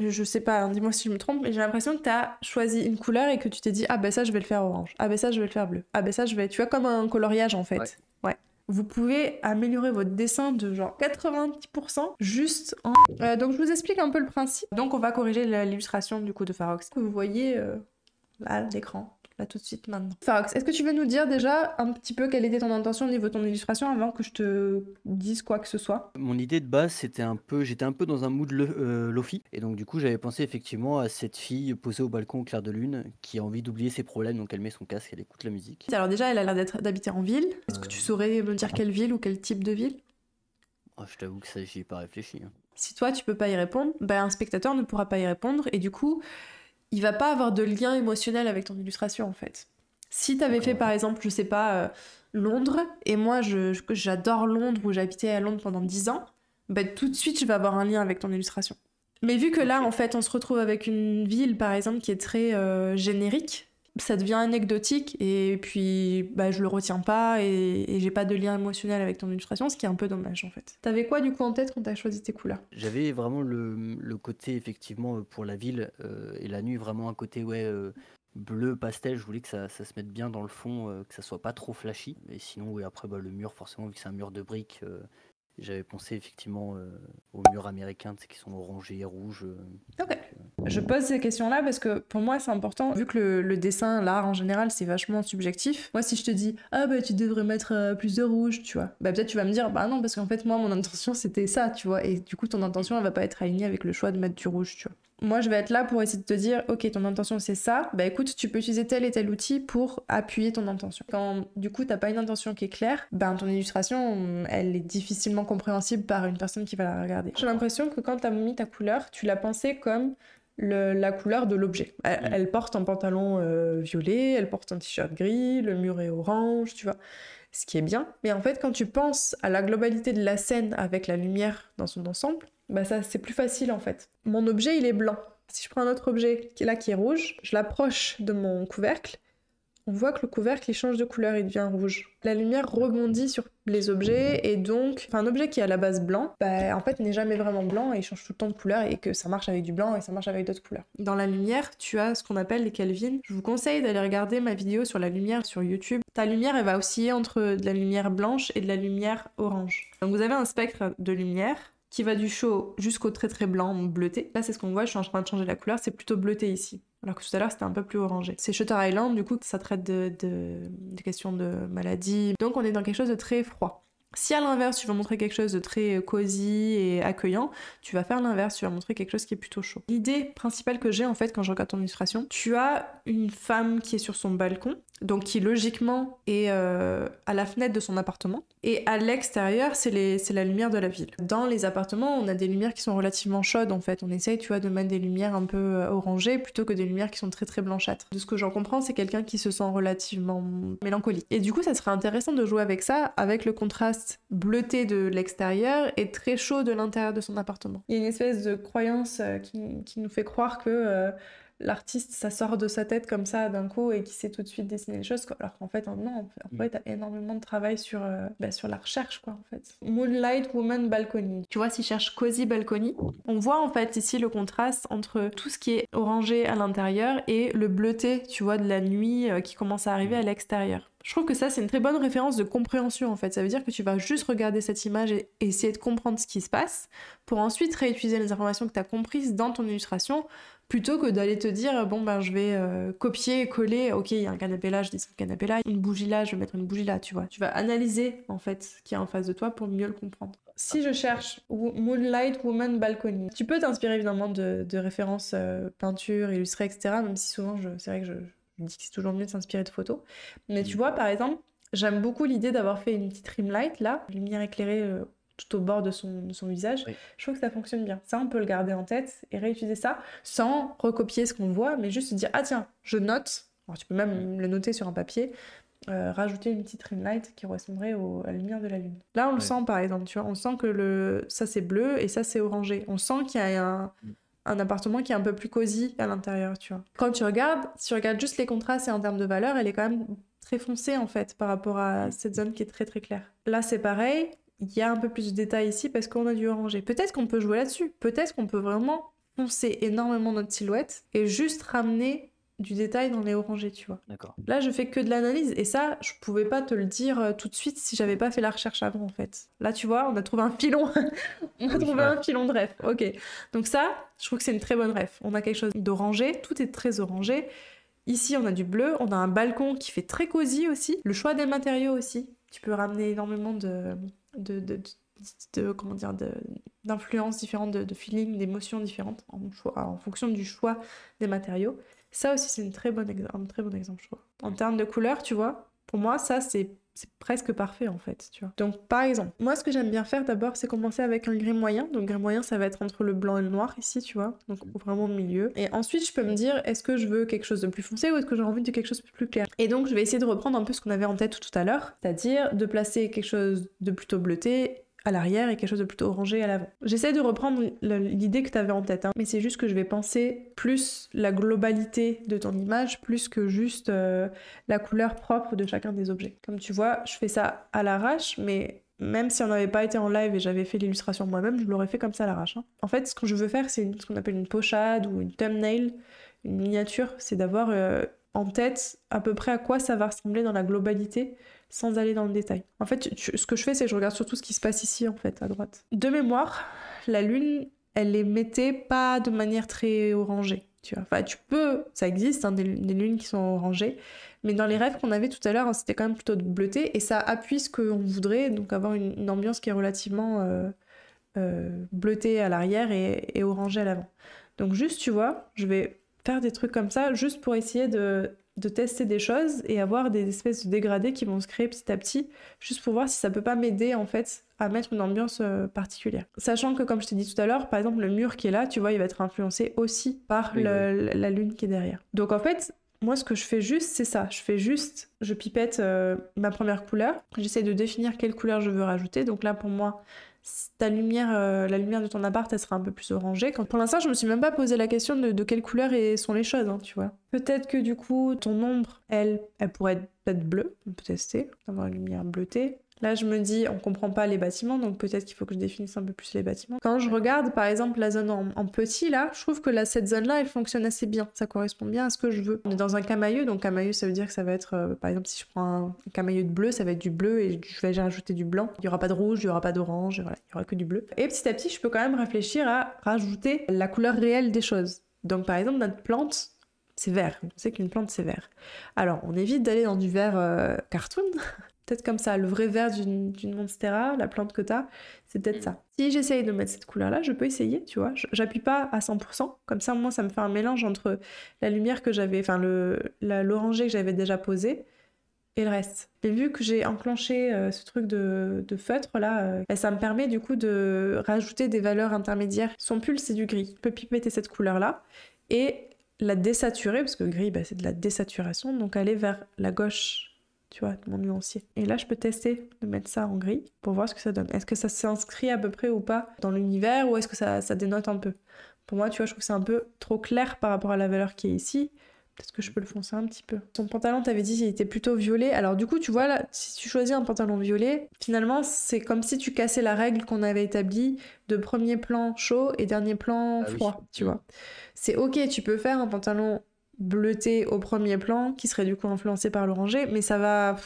je sais pas, hein, dis-moi si je me trompe, mais j'ai l'impression que t'as choisi une couleur et que tu t'es dit ah ben ça je vais le faire orange, ah ben ça je vais le faire bleu, ah ben ça je vais, tu vois, comme un coloriage en fait. Ouais. Ouais. Vous pouvez améliorer votre dessin de genre 90% juste en... donc je vous explique un peu le principe. Donc on va corriger l'illustration du coup de Pharox que vous voyez là à l'écran. Là tout de suite maintenant. Pharox, est-ce que tu veux nous dire déjà un petit peu quelle était ton intention au niveau de ton illustration avant que je te dise quoi que ce soit? Mon idée de base, j'étais un peu dans un mood lofi, et donc du coup j'avais pensé effectivement à cette fille posée au balcon au clair de lune qui a envie d'oublier ses problèmes, donc elle met son casque, elle écoute la musique. Alors déjà, elle a l'air d'habiter en ville. Est-ce que tu saurais me dire quelle ville ou quel type de ville? Oh, je t'avoue que ça, j'y ai pas réfléchi. Hein. Si toi, tu peux pas y répondre, ben, un spectateur ne pourra pas y répondre et du coup, il va pas avoir de lien émotionnel avec ton illustration en fait. Si t'avais fait par exemple, je sais pas, Londres, et moi j'adore Londres ou j'ai habité à Londres pendant 10 ans, ben, tout de suite je vais avoir un lien avec ton illustration. Mais vu que là en fait on se retrouve avec une ville par exemple qui est très générique, ça devient anecdotique et puis bah, je le retiens pas et j'ai pas de lien émotionnel avec ton illustration, ce qui est un peu dommage en fait. T'avais quoi du coup en tête quand t'as choisi tes couleurs? J'avais vraiment le côté effectivement pour la ville et la nuit, vraiment un côté bleu pastel. Je voulais que ça se mette bien dans le fond, que ça soit pas trop flashy. Et sinon, oui, après le mur, forcément, vu que c'est un mur de briques, j'avais pensé effectivement aux murs américains, tu sais, qui sont orangés et rouges. Ok. Je pose ces questions-là parce que pour moi c'est important, vu que le dessin, l'art en général, c'est vachement subjectif. Moi, si je te dis ah bah tu devrais mettre plus de rouge, tu vois, bah peut-être tu vas me dire bah non parce qu'en fait moi mon intention c'était ça, tu vois, et du coup ton intention elle va pas être alignée avec le choix de mettre du rouge, tu vois. Moi, je vais être là pour essayer de te dire, ok, ton intention c'est ça, bah écoute, tu peux utiliser tel et tel outil pour appuyer ton intention. Quand du coup t'as pas une intention qui est claire, ben ton illustration, elle est difficilement compréhensible par une personne qui va la regarder. J'ai l'impression que quand t'as mis ta couleur, tu l'as pensée comme la couleur de l'objet. Elle porte un pantalon violet, elle porte un t-shirt gris, le mur est orange, tu vois. Ce qui est bien. Mais en fait, quand tu penses à la globalité de la scène avec la lumière dans son ensemble, bah ça c'est plus facile en fait. Mon objet il est blanc. Si je prends un autre objet qui est là qui est rouge, je l'approche de mon couvercle, on voit que le couvercle il change de couleur, il devient rouge. La lumière rebondit sur les objets et donc, un objet qui est à la base blanc, bah en fait n'est jamais vraiment blanc et il change tout le temps de couleur et que ça marche avec du blanc et ça marche avec d'autres couleurs. Dans la lumière, tu as ce qu'on appelle les Kelvin. Je vous conseille d'aller regarder ma vidéo sur la lumière sur YouTube. Ta lumière elle va osciller entre de la lumière blanche et de la lumière orange. Donc vous avez un spectre de lumière qui va du chaud jusqu'au très très blanc bleuté. Là c'est ce qu'on voit, je suis en train de changer la couleur, c'est plutôt bleuté ici. Alors que tout à l'heure c'était un peu plus orangé. C'est Shutter Island, du coup ça traite de questions de maladie. Donc on est dans quelque chose de très froid. Si à l'inverse tu veux montrer quelque chose de très cosy et accueillant, tu vas faire l'inverse, tu vas montrer quelque chose qui est plutôt chaud. L'idée principale que j'ai en fait quand je regarde ton illustration, tu as une femme qui est sur son balcon, donc qui logiquement est à la fenêtre de son appartement, et à l'extérieur c'est la lumière de la ville. Dans les appartements on a des lumières qui sont relativement chaudes en fait, on essaye tu vois de mettre des lumières un peu orangées plutôt que des lumières qui sont très très blanchâtres. De ce que j'en comprends c'est quelqu'un qui se sent relativement mélancolique. Et du coup ça serait intéressant de jouer avec ça, avec le contraste bleuté de l'extérieur et très chaud de l'intérieur de son appartement. Il y a une espèce de croyance qui nous fait croire que l'artiste ça sort de sa tête comme ça d'un coup et qui sait tout de suite dessiner les choses quoi. Alors qu'en fait non, en fait t'as énormément de travail sur la recherche quoi en fait. Moonlight Woman Balcony, tu vois, si je cherche Cozy Balcony, on voit en fait ici le contraste entre tout ce qui est orangé à l'intérieur et le bleuté tu vois de la nuit qui commence à arriver à l'extérieur. Je trouve que ça c'est une très bonne référence de compréhension en fait, ça veut dire que tu vas juste regarder cette image et essayer de comprendre ce qui se passe pour ensuite réutiliser les informations que tu as comprises dans ton illustration plutôt que d'aller te dire bon ben je vais copier, coller, ok il y a un canapé là, je dessine le canapé là, une bougie là, je vais mettre une bougie là, tu vois. Tu vas analyser en fait ce qu'il y a en face de toi pour mieux le comprendre. Si je cherche Moonlight Woman Balcony, tu peux t'inspirer évidemment de références peinture, illustrées, etc. Même si souvent c'est vrai que je dis que c'est toujours mieux de s'inspirer de photos. Mais tu vois par exemple, j'aime beaucoup l'idée d'avoir fait une petite rim light là, lumière éclairée tout au bord de son visage. Oui. Je trouve que ça fonctionne bien. Ça, on peut le garder en tête et réutiliser ça sans recopier ce qu'on voit, mais juste se dire, ah tiens, je note. Alors tu peux même le noter sur un papier, rajouter une petite rim light qui correspondrait à la lumière de la lune. Là, on le sent par exemple, tu vois, on sent que ça c'est bleu et ça c'est orangé. On sent qu'il y a un appartement qui est un peu plus cosy à l'intérieur, tu vois. Quand tu regardes, si tu regardes juste les contrastes et en termes de valeur, elle est quand même très foncée en fait par rapport à cette zone qui est très très claire. Là, c'est pareil. Il y a un peu plus de détails ici parce qu'on a du orangé. Peut-être qu'on peut jouer là-dessus. Peut-être qu'on peut vraiment poncer énormément notre silhouette et juste ramener du détail dans les orangés, tu vois. D'accord. Là, je fais que de l'analyse et ça, je pouvais pas te le dire tout de suite si j'avais pas fait la recherche avant, en fait. Là, tu vois, on a trouvé un filon. On a trouvé un filon de ref. Ok. Donc ça, je trouve que c'est une très bonne ref. On a quelque chose d'orangé, tout est très orangé. Ici, on a du bleu, on a un balcon qui fait très cosy aussi. Le choix des matériaux aussi. Tu peux ramener énormément comment dire, d'influences différentes, de feelings, d'émotions différentes en fonction du choix des matériaux. Ça aussi, c'est un très bon exemple, je trouve. En termes de couleurs, tu vois, pour moi, ça, c'est presque parfait, en fait, tu vois. Donc, par exemple, moi, ce que j'aime bien faire d'abord, c'est commencer avec un gris moyen. Donc, gris moyen, ça va être entre le blanc et le noir, ici, tu vois. Donc, vraiment au milieu. Et ensuite, je peux me dire, est-ce que je veux quelque chose de plus foncé ou est-ce que j'ai envie de quelque chose de plus clair? Et donc, je vais essayer de reprendre un peu ce qu'on avait en tête tout à l'heure, c'est-à-dire de placer quelque chose de plutôt bleuté à l'arrière et quelque chose de plutôt orangé à l'avant. J'essaie de reprendre l'idée que tu avais en tête, hein, mais c'est juste que je vais penser plus la globalité de ton image, plus que juste la couleur propre de chacun des objets. Comme tu vois, je fais ça à l'arrache, mais même si on n'avait pas été en live et j'avais fait l'illustration moi-même, je l'aurais fait comme ça à l'arrache. Hein. En fait, ce que je veux faire, c'est ce qu'on appelle une pochade ou une thumbnail, une miniature, c'est d'avoir en tête à peu près à quoi ça va ressembler dans la globalité, sans aller dans le détail. En fait, ce que je fais, c'est que je regarde surtout ce qui se passe ici, en fait, à droite. De mémoire, la lune, elle les mettait pas de manière très orangée, tu vois. Enfin, tu peux, ça existe, hein, des lunes qui sont orangées, mais dans les rêves qu'on avait tout à l'heure, c'était quand même plutôt bleuté, et ça appuie ce qu'on voudrait, donc avoir une ambiance qui est relativement bleutée à l'arrière et orangée à l'avant. Donc juste, tu vois, je vais faire des trucs comme ça, juste pour essayer de tester des choses et avoir des espèces de dégradés qui vont se créer petit à petit, juste pour voir si ça peut pas m'aider en fait à mettre une ambiance particulière. Sachant que comme je t'ai dit tout à l'heure, par exemple le mur qui est là, tu vois, il va être influencé aussi par la lune qui est derrière. Donc en fait, moi ce que je fais juste, c'est ça. Je pipette ma première couleur, j'essaie de définir quelle couleur je veux rajouter. Donc là pour moi, ta lumière, la lumière de ton appart, elle sera un peu plus orangée. Pour l'instant, je me suis même pas posé la question de quelle couleur sont les choses, hein, tu vois. Peut-être que du coup, ton ombre, elle pourrait être peut-être bleue. On peut tester, avoir une lumière bleutée. Là, je me dis, on comprend pas les bâtiments, donc peut-être qu'il faut que je définisse un peu plus les bâtiments. Quand je regarde, par exemple, la zone en petit, là, je trouve que cette zone-là, elle fonctionne assez bien. Ça correspond bien à ce que je veux. On est dans un camailleux, donc camailleux, ça veut dire que ça va être, par exemple, si je prends un camailleux de bleu, ça va être du bleu et je vais rajouter du blanc. Il y aura pas de rouge, il y aura pas d'orange, voilà, il y aura que du bleu. Et petit à petit, je peux quand même réfléchir à rajouter la couleur réelle des choses. Donc, par exemple, notre plante, c'est vert. On sait qu'une plante, c'est vert. Alors, on évite d'aller dans du vert cartoon. Peut-être comme ça, le vrai vert d'une Monstera, la plante que t'as, c'est peut-être ça. Si j'essaye de mettre cette couleur-là, je peux essayer, tu vois. J'appuie pas à 100%, comme ça, moi, ça me fait un mélange entre la lumière que j'avais, enfin, l'orangé que j'avais déjà posé et le reste. Et vu que j'ai enclenché ce truc de feutre-là, ça me permet du coup de rajouter des valeurs intermédiaires. Son pull, c'est du gris. Je peux pipetter cette couleur-là et la désaturer, parce que gris, c'est de la désaturation, donc aller vers la gauche, tu vois, mon nuancier. Et là, je peux tester de mettre ça en gris pour voir ce que ça donne. Est-ce que ça s'inscrit à peu près ou pas dans l'univers ou est-ce que ça dénote un peu? Pour moi, tu vois, je trouve que c'est un peu trop clair par rapport à la valeur qui est ici. Peut-être que je peux le foncer un petit peu. Ton pantalon, t'avais dit qu'il était plutôt violet. Alors du coup, tu vois, là, si tu choisis un pantalon violet, finalement, c'est comme si tu cassais la règle qu'on avait établie de premier plan chaud et dernier plan froid, tu vois. C'est ok, tu peux faire un pantalon bleuté au premier plan, qui serait du coup influencé par l'orangé, mais ça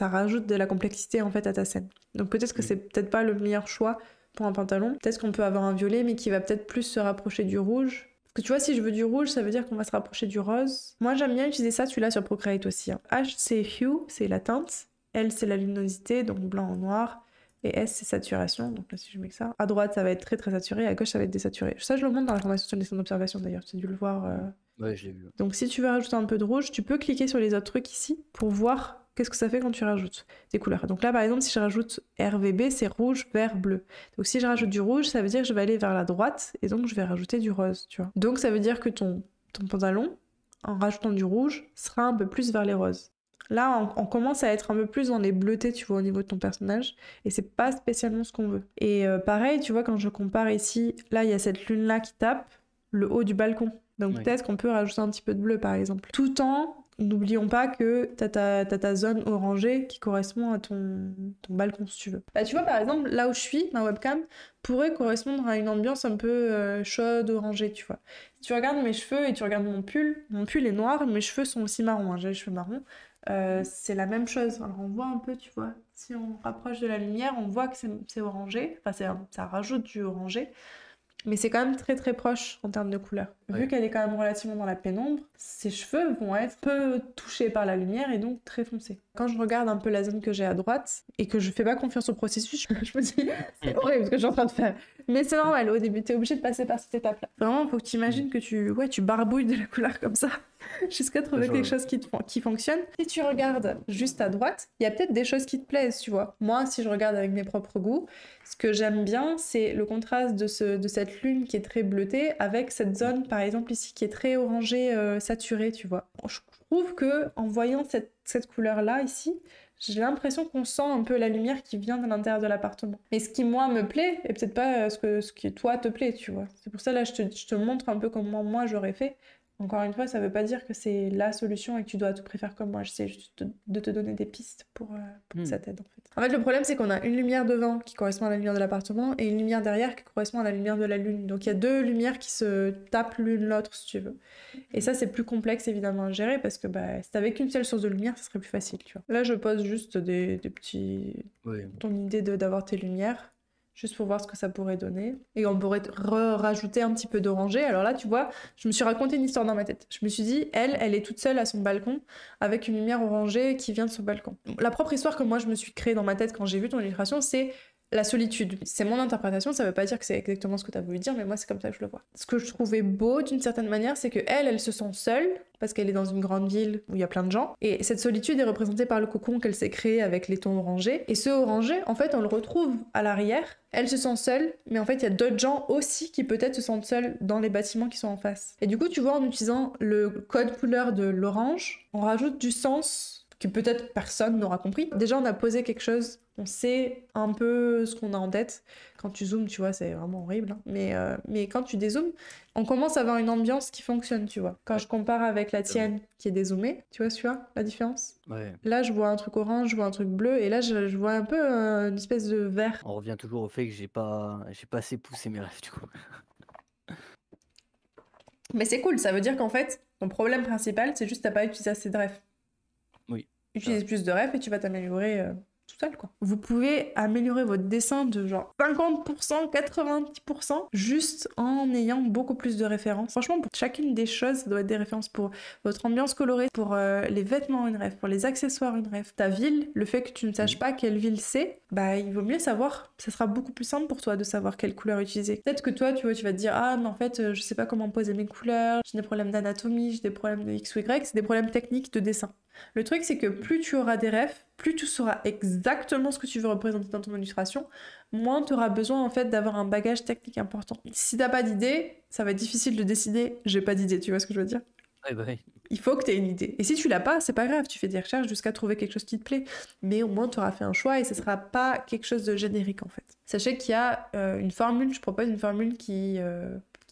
rajoute de la complexité en fait à ta scène. Donc peut-être que c'est peut-être pas le meilleur choix pour un pantalon. Peut-être qu'on peut avoir un violet, mais qui va peut-être plus se rapprocher du rouge. Parce que tu vois, si je veux du rouge, ça veut dire qu'on va se rapprocher du rose. Moi, j'aime bien utiliser ça, celui-là sur Procreate aussi. Hein. H, c'est hue, c'est la teinte. L, c'est la luminosité, donc blanc en noir. Et S, c'est saturation. Donc là, si je mets que ça. À droite, ça va être très très saturé. À gauche, ça va être désaturé. Ça, je le montre dans la formation sur les dessin d'observation d'ailleurs. Tu as dû le voir. Ouais, je l'ai vu. Donc si tu veux rajouter un peu de rouge, tu peux cliquer sur les autres trucs ici pour voir qu'est-ce que ça fait quand tu rajoutes des couleurs. Donc là, par exemple, si je rajoute RVB, c'est rouge, vert, bleu. Donc si je rajoute du rouge, ça veut dire que je vais aller vers la droite et donc je vais rajouter du rose, tu vois. Donc ça veut dire que ton pantalon, en rajoutant du rouge, sera un peu plus vers les roses. Là, on commence à être un peu plus dans les bleutés, tu vois, au niveau de ton personnage, et c'est pas spécialement ce qu'on veut. Et pareil, tu vois, quand je compare ici, là, il y a cette lune-là qui tape, le haut du balcon. Donc Oui. peut-être qu'on peut rajouter un petit peu de bleu par exemple. Tout en n'oublions pas que t'as ta zone orangée qui correspond à ton balcon si tu veux. Bah tu vois par exemple là où je suis, ma webcam pourrait correspondre à une ambiance un peu chaude, orangée, tu vois. Si tu regardes mes cheveux et tu regardes mon pull est noir, mes cheveux sont aussi marrons, hein, j'ai les cheveux marrons. C'est la même chose. Alors on voit un peu, tu vois, si on rapproche de la lumière, on voit que c'est orangé, enfin ça rajoute du orangé. Mais c'est quand même très très proche en termes de couleur. Ouais. Vu qu'elle est quand même relativement dans la pénombre, ses cheveux vont être peu touchés par la lumière et donc très foncés. Quand je regarde un peu la zone que j'ai à droite et que je fais pas confiance au processus, je me dis c'est horrible ce que je suis en train de faire. Mais c'est normal, au début t'es obligé de passer par cette étape-là. Vraiment, faut que tu imagines que tu barbouilles de la couleur comme ça jusqu'à trouver quelque chose qui fonctionne. Si tu regardes juste à droite, il y a peut-être des choses qui te plaisent, tu vois. Moi, si je regarde avec mes propres goûts, ce que j'aime bien, c'est le contraste de cette lune qui est très bleutée avec cette zone, par exemple ici, qui est très orangée, saturée, tu vois. Je trouve que en voyant cette couleur-là ici, j'ai l'impression qu'on sent un peu la lumière qui vient de l'intérieur de l'appartement. Et ce qui, moi, me plaît, est peut-être pas ce qui, toi, te plaît, tu vois. C'est pour ça, là, je te montre un peu comment moi, j'aurais fait. Encore une fois, ça veut pas dire que c'est la solution et que tu dois tout préférer comme moi. J'essaie juste de te donner des pistes pour que ça t'aide, en fait. En fait, le problème, c'est qu'on a une lumière devant qui correspond à la lumière de l'appartement et une lumière derrière qui correspond à la lumière de la lune. Donc, il y a deux lumières qui se tapent l'une l'autre, si tu veux. Et ça, c'est plus complexe, évidemment, à gérer parce que si t'avais qu'une seule source de lumière, ça serait plus facile, tu vois. Là, je pose juste des petits... Oui. ton idée d'avoir tes lumières, juste pour voir ce que ça pourrait donner. Et on pourrait rajouter un petit peu d'orangé. Alors là, tu vois, je me suis raconté une histoire dans ma tête. Je me suis dit, elle est toute seule à son balcon avec une lumière orangée qui vient de son balcon. La propre histoire que moi, je me suis créée dans ma tête quand j'ai vu ton illustration, c'est la solitude. C'est mon interprétation, ça veut pas dire que c'est exactement ce que tu as voulu dire, mais moi c'est comme ça que je le vois. Ce que je trouvais beau d'une certaine manière, c'est que elle se sent seule, parce qu'elle est dans une grande ville où il y a plein de gens, et cette solitude est représentée par le cocon qu'elle s'est créé avec les tons orangés, et ce orangé, en fait, on le retrouve à l'arrière. Elle se sent seule, mais en fait, il y a d'autres gens aussi qui peut-être se sentent seuls dans les bâtiments qui sont en face. Et du coup, tu vois, en utilisant le code couleur de l'orange, on rajoute du sens que peut-être personne n'aura compris. Déjà, on a posé quelque chose, on sait un peu ce qu'on a en tête. Quand tu zoomes, tu vois, c'est vraiment horrible. Hein. Mais quand tu dézoomes, on commence à avoir une ambiance qui fonctionne, tu vois. Quand je compare avec la tienne, qui est dézoomée, tu vois la différence? Ouais. Là, je vois un truc orange, je vois un truc bleu, et là, je vois un peu une espèce de vert. On revient toujours au fait que j'ai pas assez poussé mes rêves, du coup. Mais c'est cool, ça veut dire qu'en fait, ton problème principal, c'est juste que t'as pas utilisé assez de refs. Oui. Utilise plus de refs et tu vas t'améliorer tout seul, quoi. Vous pouvez améliorer votre dessin de genre 50%, 90% juste en ayant beaucoup plus de références. Franchement, pour chacune des choses, ça doit être des références pour votre ambiance colorée, pour les vêtements une ref, pour les accessoires une ref. Ta ville, le fait que tu ne saches pas quelle ville c'est, il vaut mieux savoir. Ça sera beaucoup plus simple pour toi de savoir quelle couleur utiliser. Peut-être que toi, tu vas te dire, ah mais en fait, je sais pas comment poser mes couleurs, j'ai des problèmes d'anatomie, j'ai des problèmes de X ou Y, c'est des problèmes techniques de dessin. Le truc, c'est que plus tu auras des refs, plus tu sauras exactement ce que tu veux représenter dans ton illustration, moins tu auras besoin en fait d'avoir un bagage technique important. Si t'as pas d'idée, ça va être difficile de décider, j'ai pas d'idée, tu vois ce que je veux dire? Ouais. Il faut que tu aies une idée. Et si tu l'as pas, c'est pas grave, tu fais des recherches jusqu'à trouver quelque chose qui te plaît. Mais au moins, tu auras fait un choix et ce sera pas quelque chose de générique en fait. Sachez qu'il y a une formule, je propose une formule qui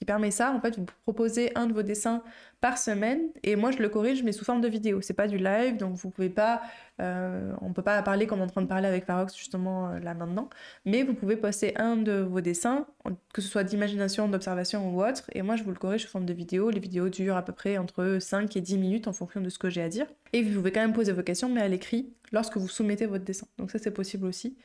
permet ça. En fait, vous proposez un de vos dessins par semaine et moi je le corrige mais sous forme de vidéo. C'est pas du live, donc vous pouvez pas, on peut pas parler comme on est en train de parler avec Farox justement là maintenant, mais vous pouvez poster un de vos dessins, que ce soit d'imagination, d'observation ou autre, et moi je vous le corrige sous forme de vidéo. Les vidéos durent à peu près entre 5 et 10 minutes en fonction de ce que j'ai à dire. Et vous pouvez quand même poser vos questions mais à l'écrit lorsque vous soumettez votre dessin. Donc ça c'est possible aussi.